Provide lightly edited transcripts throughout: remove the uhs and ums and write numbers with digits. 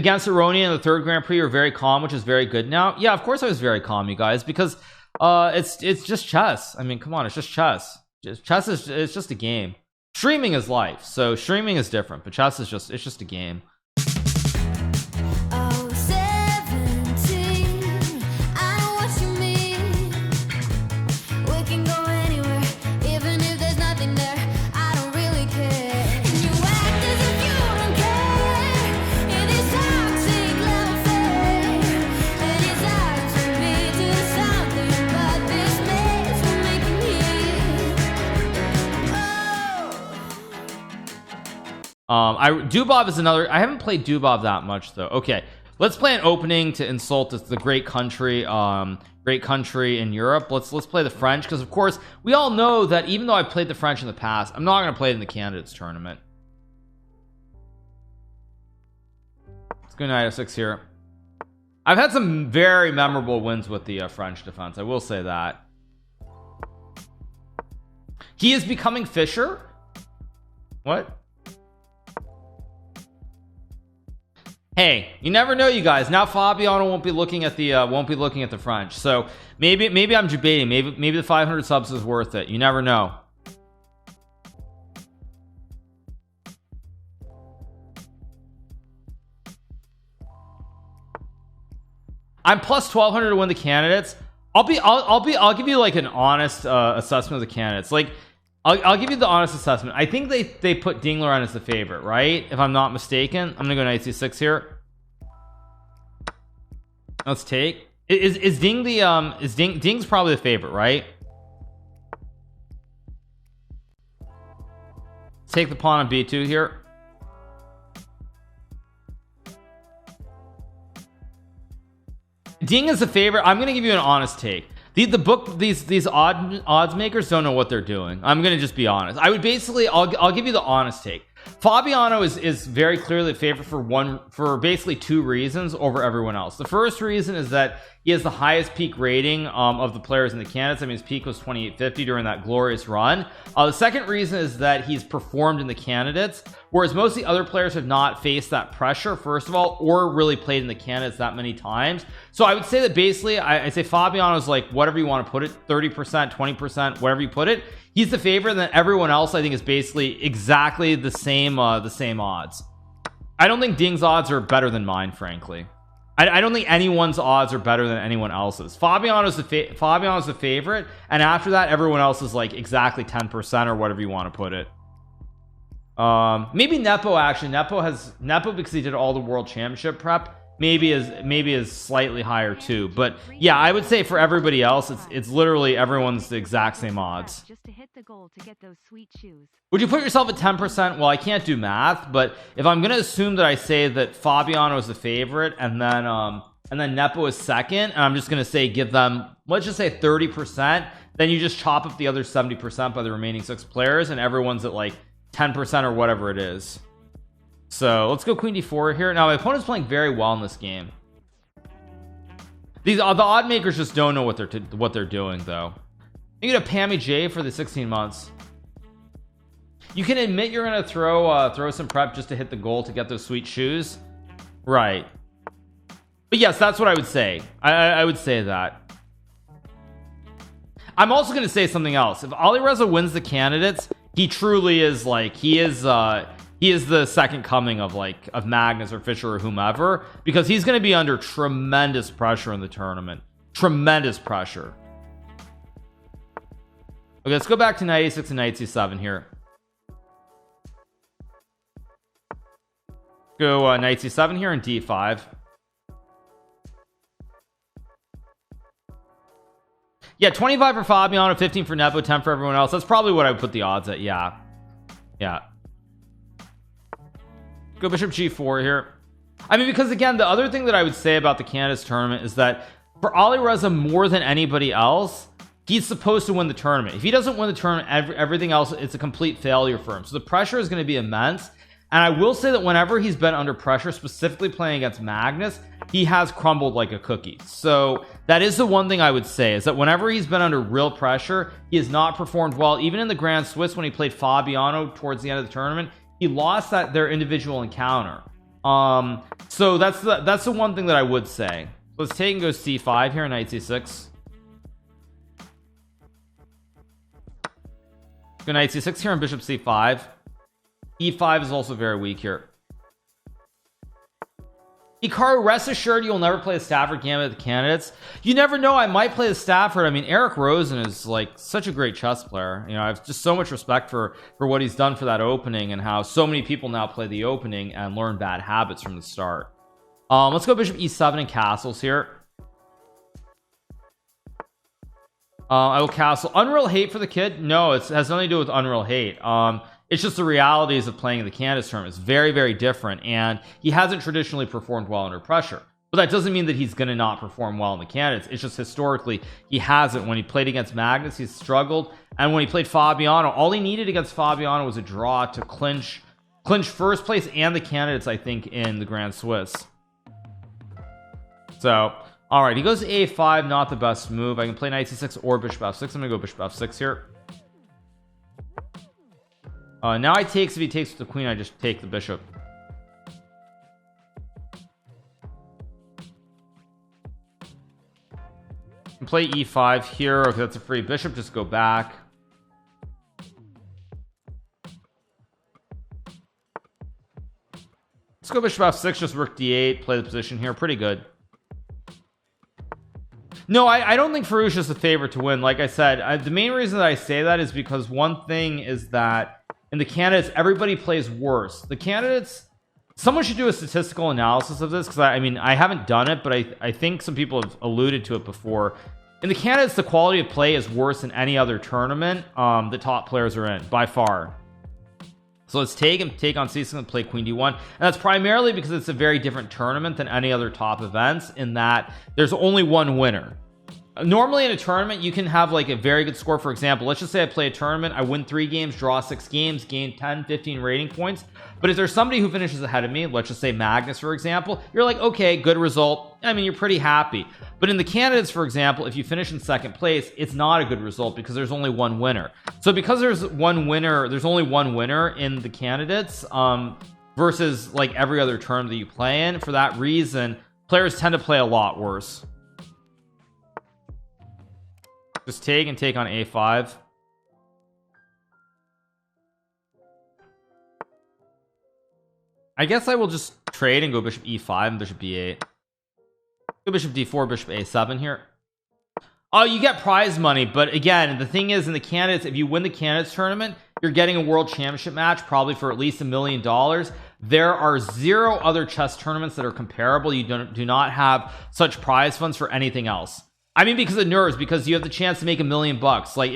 against Aroni in the third Grand Prix, you're very calm, which is very good now. Yeah, of course I was very calm, you guys, because it's just chess. I mean, come on, it's just chess. Chess is it's just a game. Streaming is life, so streaming is different, but chess is just, it's just a game. Dubov is another. I haven't played Dubov that much though. Okay, let's play an opening to insult the great country in Europe. Let's play the French, because of course we all know that even though I played the French in the past, I'm not going to play it in the candidates tournament. Let's go knight f6 here. I've had some very memorable wins with the French defense, I will say that. He is becoming Fischer. What? Hey, you never know, you guys. Now Fabiano won't be looking at the French, so maybe I'm debating. Maybe the 500 subs is worth it. You never know. I'm plus 1200 to win the candidates. I'll give you like an honest assessment of the candidates. Like I'll give you the honest assessment. I think they put Dingler as the favorite, right? If I'm not mistaken. I'm gonna go knight c6 here. Let's take. Is Ding the Ding's probably the favorite, right? Let's take the pawn on b2 here. Ding is the favorite. I'm gonna give you an honest take. These odds makers don't know what they're doing. I'm gonna just be honest. I would basically, I'll give you the honest take. Fabiano is very clearly the favorite for basically two reasons over everyone else. The first reason is that he has the highest peak rating of the players in the candidates. I mean, his peak was 2850 during that glorious run. The second reason is that he's performed in the candidates, whereas most of the other players have not faced that pressure, first of all, or really played in the candidates that many times. So I would say that basically I say Fabiano's like, whatever you want to put it, 30%, 20%, whatever you put it, he's the favorite. And then everyone else I think is basically exactly the same odds. I don't think Ding's odds are better than mine, frankly. I don't think anyone's odds are better than anyone else's. Fabiano's the favorite, and after that everyone else is like exactly 10% or whatever you want to put it. Maybe Nepo, actually. Nepo because he did all the world championship prep, maybe is slightly higher too. But yeah, I would say for everybody else it's literally everyone's the exact same odds. Just to hit the goal to get those sweet shoes. Would you put yourself at 10%? Well, I can't do math, but if I'm going to assume that I say that Fabiano is the favorite and then Nepo is second, and I'm just going to say give them, let's just say 30%, then you just chop up the other 70% by the remaining 6 players and everyone's at like 10% or whatever it is. So let's go queen d4 here. Now my opponent's playing very well in this game. The odd makers just don't know what they're doing though. You get a Pammy J for the 16 months. You can admit you're gonna throw some prep just to hit the goal to get those sweet shoes, right? But yes, that's what I would say. I would say that. I'm also gonna say something else. If Alireza wins the candidates, he truly is like, he is the second coming of Magnus or Fischer or whomever, because he's going to be under tremendous pressure in the tournament. Tremendous pressure. Okay, let's go back to knight a6 and knight c7 here. Go knight c7 here and d5. Yeah, 25 for Fabiano, 15 for Nepo, 10 for everyone else. That's probably what I would put the odds at. Yeah. Go bishop g4 here. I mean, because again, the other thing that I would say about the candidates tournament is that for Alireza, more than anybody else, he's supposed to win the tournament. If he doesn't win the tournament, everything else, it's a complete failure for him. So the pressure is going to be immense. And I will say that whenever he's been under pressure, specifically playing against Magnus, he has crumbled like a cookie. So that is the one thing I would say, is that whenever he's been under real pressure, he has not performed well. Even in the Grand Swiss, when he played Fabiano towards the end of the tournament, he lost their individual encounter. So that's the one thing that I would say. Let's take and go c5 here, knight c6. Go knight c6 here and bishop c5. e5 is also very weak here. Hikaru, rest assured you'll never play a Stafford Gambit at the candidates. You never know, I might play the Stafford. I mean, Eric Rosen is like such a great chess player. You know, I have just so much respect for what he's done for that opening, and how so many people now play the opening and learn bad habits from the start. Let's go bishop e7 and castles here. I will castle. Unreal hate for the kid? No, it has nothing to do with unreal hate. It's just the realities of playing in the candidates tournament. It's very, very different, and he hasn't traditionally performed well under pressure. But that doesn't mean that he's going to not perform well in the candidates. It's just historically he hasn't. When he played against Magnus, he's struggled, and when he played Fabiano, all he needed against Fabiano was a draw to clinch first place and the candidates, I think, in the Grand Swiss. So, all right, he goes a5, not the best move. I can play knight c6 or bishop f6. I'm gonna go bishop f6 here. Now I take. If he takes with the queen, I just take the bishop. Play e5 here. Okay, that's a free bishop. Just go back. Let's go bishop f6. Just rook d8. Play the position here. Pretty good. No, I don't think Farouche is the favorite to win. Like I said, the main reason that I say that is because one thing is that in the candidates, everybody plays worse. The candidates, someone should do a statistical analysis of this, because I mean, I haven't done it, but I think some people have alluded to it before. In the candidates, the quality of play is worse than any other tournament the top players are in, by far. So let's take on c6 and play queen d1, and that's primarily because it's a very different tournament than any other top events, in that there's only one winner. Normally in a tournament you can have like a very good score. For example, let's just say I play a tournament, I win 3 games, draw 6 games, gain 10-15 rating points, but if there's somebody who finishes ahead of me, let's just say Magnus for example, you're like, okay, good result. I mean, you're pretty happy. But in the candidates, for example, if you finish in second place, it's not a good result because there's only one winner. So because there's only one winner in the candidates versus like every other tournament that you play in, for that reason players tend to play a lot worse. Just take on a5. I guess I will just trade and go bishop e5 and bishop b8. Go bishop d4, bishop a7 here. Oh, you get prize money, but again, the thing is, in the candidates, if you win the candidates tournament, you're getting a world championship match, probably for at least $1 million. There are 0 other chess tournaments that are comparable. You do not have such prize funds for anything else. I mean, because of nerves, because you have the chance to make $1 million. Like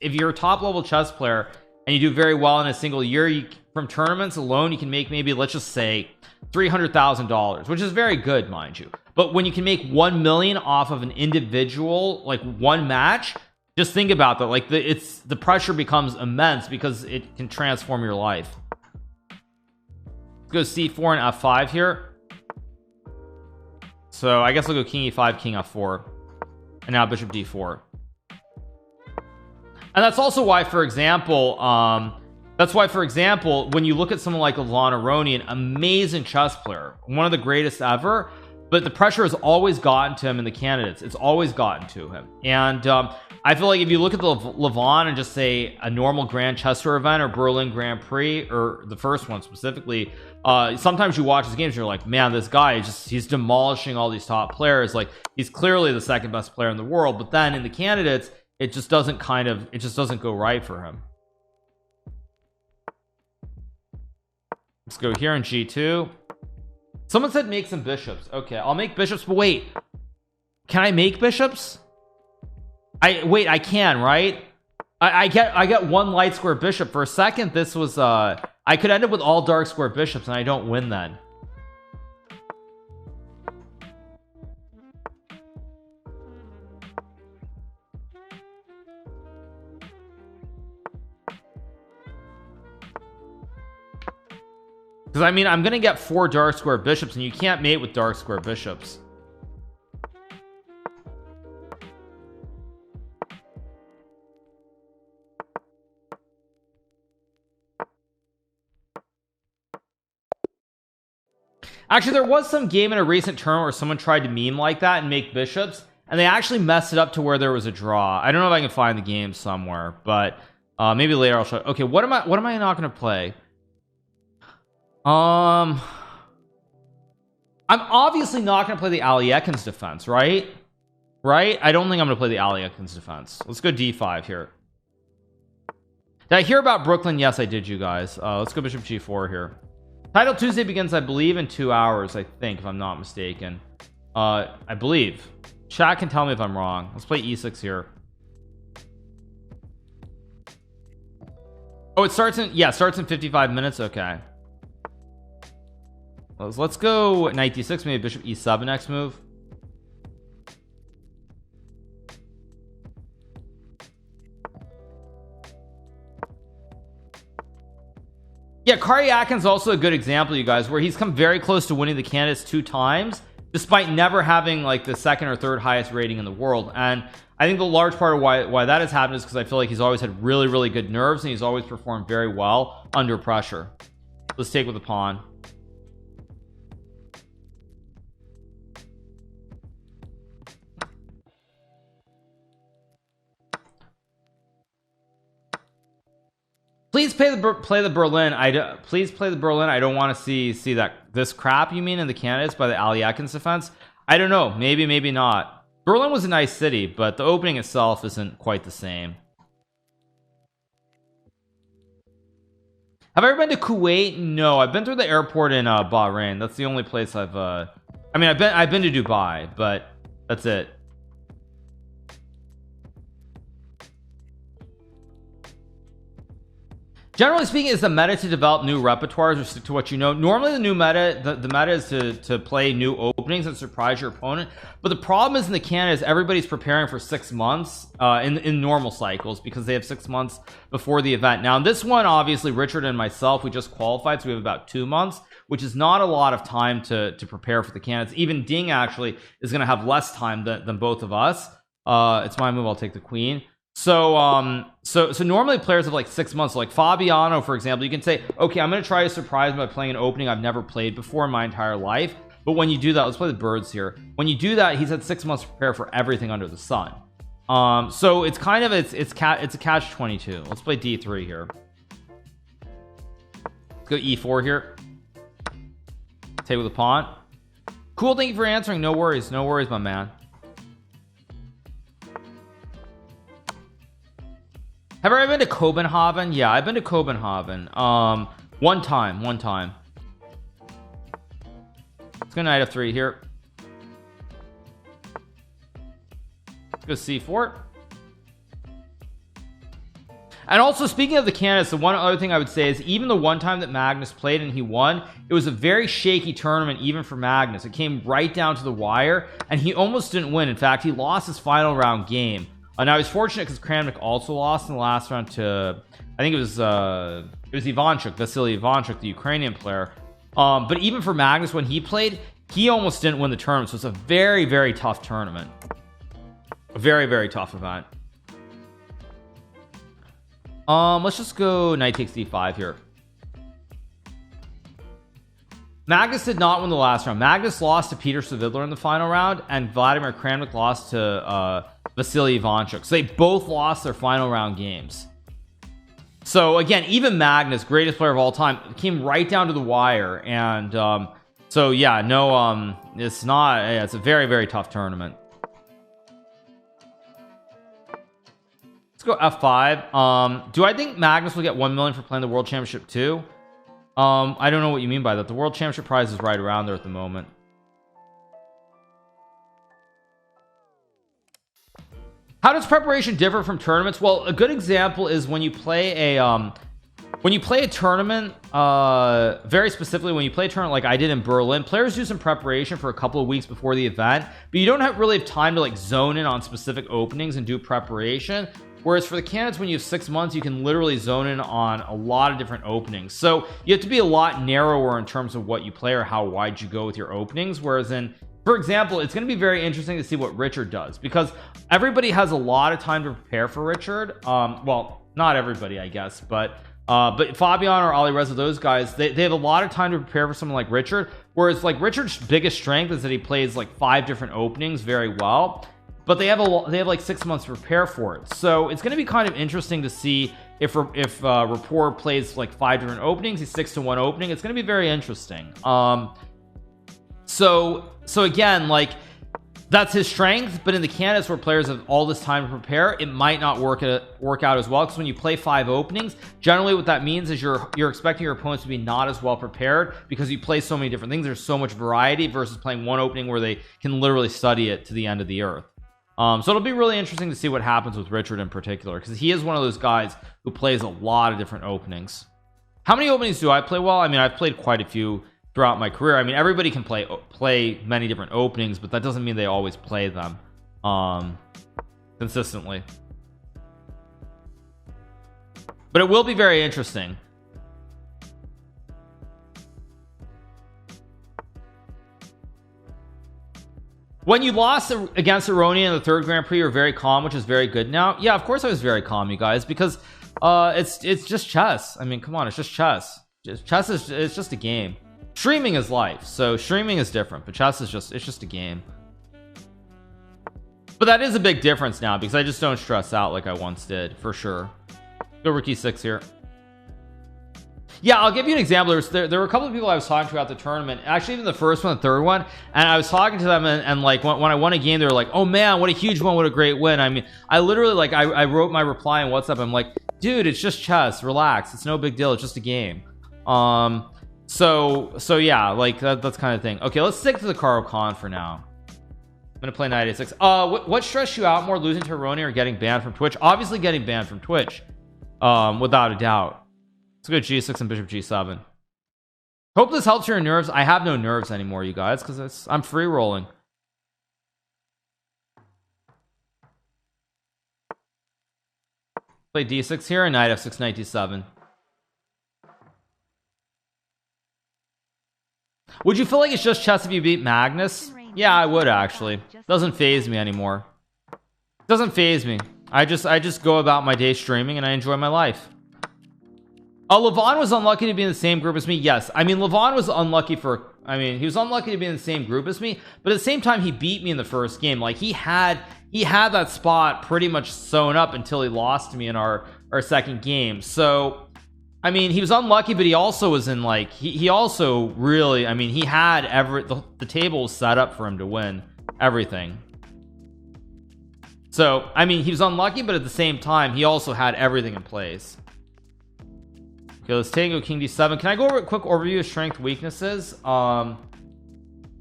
if you're a top level chess player and you do very well in a single year, from tournaments alone you can make maybe, let's just say, $300,000, which is very good, mind you. But when you can make 1 million off of an individual, like one match, just think about that. Like the pressure becomes immense because it can transform your life. Let's go c4 and f5 here. So I guess I'll go king e5, king f4. And now bishop d4. And that's also why, for example, when you look at someone like Levon Aroni, an amazing chess player, one of the greatest ever, but the pressure has always gotten to him in the candidates. It's always gotten to him. And I feel like if you look at the Levon and just say a normal Grand Chess Tour event or Berlin Grand Prix, or the first one specifically, sometimes you watch his games and you're like, man, this guy he's demolishing all these top players. Like, he's clearly the second best player in the world. But then in the candidates, it just doesn't go right for him. Let's go here in g2. Someone said make some bishops. Okay, I'll make bishops, but wait, can I make bishops? I can, right? I get 1 light square bishop. For a second this was I could end up with all dark square bishops and I don't win then. Because I mean, I'm gonna get 4 dark square bishops, and you can't mate with dark square bishops. Actually, there was some game in a recent tournament where someone tried to meme like that and make bishops, and they actually messed it up to where there was a draw. I don't know if I can find the game somewhere, but maybe later I'll show. Okay, what am I not going to play? I'm obviously not going to play the Aliekins defense, right? I don't think I'm going to play the Aliekins defense. Let's go d5 here. Did I hear about Brooklyn? Yes, I did, you guys. Let's go bishop g4 here. Title Tuesday begins, I believe, in 2 hours, I think, if I'm not mistaken. I believe. Chat can tell me if I'm wrong. Let's play e6 here. Oh, it starts in 55 minutes. Okay. Let's go knight d6, maybe bishop e7 next move. Yeah, Karyakin's also a good example, you guys, where he's come very close to winning the candidates 2 times despite never having like the 2nd or 3rd highest rating in the world. And I think the large part of why that has happened is because I feel like he's always had really good nerves, and he's always performed very well under pressure. Let's take with the pawn. Please play the Berlin. Please play the Berlin. I don't want to see this crap you mean in the candidates by the Aliekins defense. I don't know, maybe not. Berlin was a nice city, but the opening itself isn't quite the same. Have I ever been to Kuwait? No, I've been through the airport in Bahrain. That's the only place I've I mean, I've been to Dubai, but that's it. Generally speaking, is the meta to develop new repertoires or stick to what you know? Normally the new meta, the meta is to play new openings and surprise your opponent. But the problem is in the candidates, everybody's preparing for 6 months in normal cycles, because they have 6 months before the event. Now in this one, obviously Richard and myself, we just qualified, so we have about 2 months, which is not a lot of time to prepare for the candidates. Even Ding actually is going to have less time than both of us. It's my move. I'll take the queen. So normally players have like 6 months. So like Fabiano, for example, you can say, okay, I'm going to try to surprise him by playing an opening I've never played before in my entire life. But when you do that, let's play the birds here. When you do that, he's had 6 months to prepare for everything under the sun. So it's kind of it's a catch-22. Let's play d3 here. Let's go e4 here. Take with a pawn. Cool, thank you for answering. No worries, my man. Have I ever been to Copenhagen? Yeah, I've been to Copenhagen. One time. Let's go knight f3 here. Let's go c4. And also, speaking of the candidates, the one other thing I would say is even the one time that Magnus played and he won, it was a very shaky tournament even for Magnus. It came right down to the wire, and he almost didn't win. In fact, he lost his final round game. Now he's fortunate because Kramnik also lost in the last round to, I think it was Ivanchuk, Vasily Ivanchuk, the Ukrainian player. But even for Magnus, when he played, he almost didn't win the tournament. So it's a very tough tournament, a very tough event. Let's just go knight takes d5 here. Magnus did not win the last round. Magnus lost to Peter Savidler in the final round, and Vladimir Kramnik lost to Vasily Ivanchuk. So they both lost their final round games. So again, even Magnus, greatest player of all time, came right down to the wire. And so yeah, no, it's not. It's a very tough tournament. Let's go f5. Do I think Magnus will get 1 million for playing the World Championship too? I don't know what you mean by that. The World Championship prize is right around there at the moment. How does preparation differ from tournaments? Well, a good example is when you play a tournament, very specifically when you play a tournament like I did in Berlin, players do some preparation for a couple of weeks before the event, but you don't really have time to like zone in on specific openings and do preparation. Whereas for the candidates, when you have 6 months, you can literally zone in on a lot of different openings. So you have to be a lot narrower in terms of what you play or how wide you go with your openings. Whereas for example, it's going to be very interesting to see what Richard does, because everybody has a lot of time to prepare for Richard. Well, not everybody, I guess, but But Fabiano or Ali Reza, those guys, they have a lot of time to prepare for someone like Richard, whereas like Richard's biggest strength is that he plays like 5 different openings very well, but they have like 6 months to prepare for it. So it's going to be kind of interesting to see if Rapport plays like 5 different openings, he sticks to one opening. It's going to be very interesting. So again, like, that's his strength, but in the candidates where players have all this time to prepare, it might not work out as well, because when you play 5 openings, generally what that means is you're expecting your opponents to be not as well prepared, because you play so many different things. There's so much variety versus playing one opening where they can literally study it to the end of the earth. So it'll be really interesting to see what happens with Richard in particular, because he is one of those guys who plays a lot of different openings. How many openings do I play well? I mean, I've played quite a few throughout my career. I mean, everybody can play many different openings, but that doesn't mean they always play them consistently. But it will be very interesting. When you lost against Aroni in the 3rd Grand Prix, you're very calm, which is very good now. Yeah, of course I was very calm, you guys, because it's just chess. I mean, come on, it's just chess. Chess is, it's just a game. Streaming is life, so streaming is different, but chess is just a game. But that is a big difference now, because I just don't stress out like I once did, for sure. Go rookie 6 here. Yeah, I'll give you an example. There were a couple of people I was talking to throughout the tournament, actually even the first one, the third one, and I was talking to them, and like when I won a game, they were like, oh man, what a huge one, what a great win. I mean, I literally, like, I wrote my reply on WhatsApp. I'm like, dude, it's just chess, relax, it's no big deal, it's just a game. So yeah, like that's kind of thing. Okay, let's stick to the Hikaru Khan for now. I'm gonna play 986. What stressed you out more, losing to Aroni or getting banned from Twitch? Obviously getting banned from Twitch, without a doubt. Let's go G6 and Bishop G7. Hope this helps your nerves. I have no nerves anymore, you guys, because I'm free rolling. Play D6 here and knight F6, knight D7. Would you feel like it's just chess if you beat Magnus? Yeah, I would actually. Doesn't phase me anymore. Doesn't phase me. I just go about my day streaming and I enjoy my life. Levon was unlucky to be in the same group as me. Yes, I mean, Levon was unlucky he was unlucky to be in the same group as me, but at the same time he beat me in the first game. Like, he had that spot pretty much sewn up until he lost to me in our second game. So I mean, he was unlucky, but he also was in, like, he also really, I mean, he had the table was set up for him to win everything. So I mean, he was unlucky, but at the same time he also had everything in place. Okay, let's tango king d7. Can I go over a quick overview of strength weaknesses? I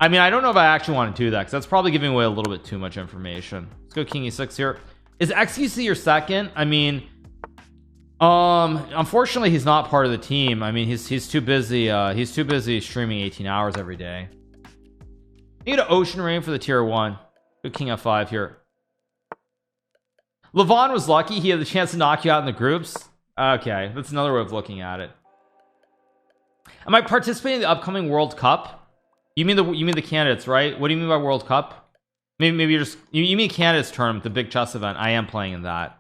mean, I don't know if I actually want to do that, because that's probably giving away a little bit too much information. Let's go king e6 here. Is XQC your second? I mean, unfortunately he's not part of the team. I mean, he's too busy streaming 18 hours every day. You get an ocean rain for the tier 1. Go king f5 here. Levon was lucky, he had the chance to knock you out in the groups. Okay, that's another way of looking at it. Am I participating in the upcoming World Cup? You mean the candidates, right? What do you mean by World Cup? Maybe you're just you mean candidates tournament, the big chess event. I am playing in that.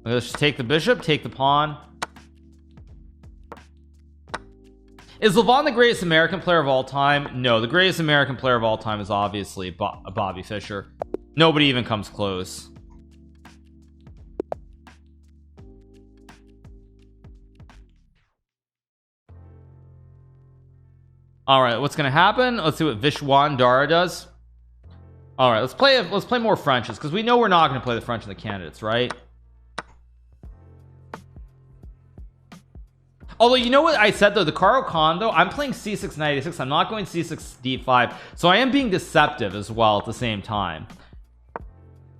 Let's just take the bishop, take the pawn. Is Levon the greatest American player of all time? No, the greatest American player of all time is obviously Bobby Fischer. Nobody even comes close. All right, what's gonna happen? Let's see what Vishwan Dara does. All right, let's play more Frenches, because we know we're not going to play the French in the candidates, right? Although, you know what I said though, the Hikaru Khan though, I'm playing c6 knight a6. I'm not going c6 d5, so I am being deceptive as well at the same time,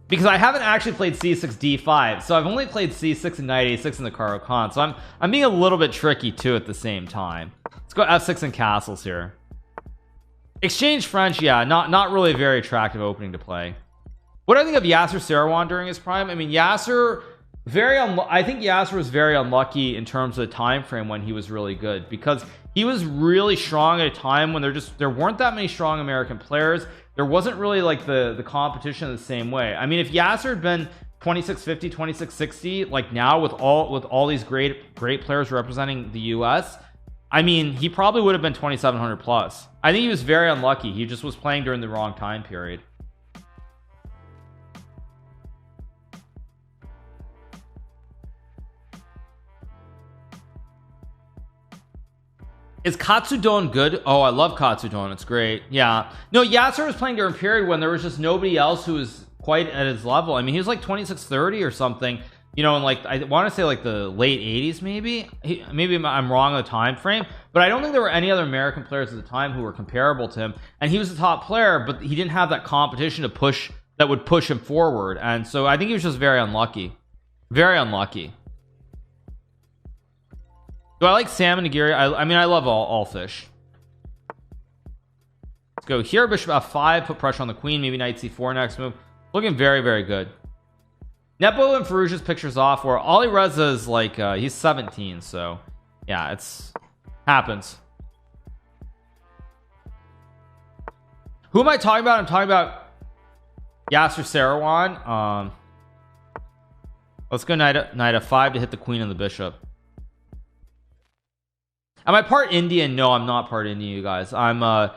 because I haven't actually played c6 d5, so I've only played c6 and knight a6 in the Hikaru Khan, so I'm being a little bit tricky too at the same time. Let's go f6 and castles here. Exchange French, yeah, not really a very attractive opening to play. What do I think of Yasser Seirawan during his prime? I mean, Yasser, I think Yasser was very unlucky in terms of the time frame when he was really good, because he was really strong at a time when there weren't that many strong American players. there wasn't really like the competition the same way. I mean, if Yasser had been 2650 2660 like now with all these great players representing the US, I mean, he probably would have been 2700 plus. I think he was very unlucky. He just was playing during the wrong time period. Is Katsudon good? Oh, I love Katsudon. It's great. Yeah. No, Yasser was playing during a period when there was just nobody else who was quite at his level. I mean, he was like 2630 or something, you know, in like, I want to say like the late 80s maybe. Maybe I'm wrong on the time frame, but I don't think there were any other American players at the time who were comparable to him. And he was the top player, but he didn't have that competition to push that would push him forward. And so I think he was just very unlucky. Very unlucky. Do I like salmon nigiri? I mean, I love all fish. Let's go here. Bishop f5, put pressure on the queen. Maybe knight c4 next move. Looking very, very good. Nepo and Farouja's pictures off, where Ali Reza is like he's 17, so yeah, it's happens. Who am I talking about? I'm talking about Yasser Seirawan. Let's go knight f5 to hit the queen and the bishop. Am I part Indian? No, I'm not part Indian, you guys. I'm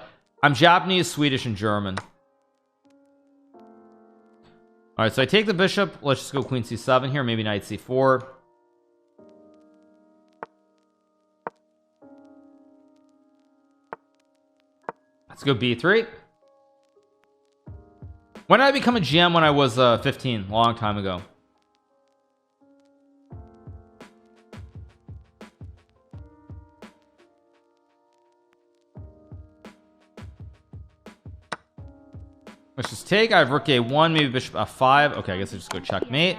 Japanese, Swedish, and German. All right, so I take the bishop. Let's just go queen c7 here. Maybe knight c4. Let's go b3. When did I become a GM? When I was 15, long time ago. Let's just take. I have rook a1, maybe bishop f5. Okay, I guess I just go checkmate.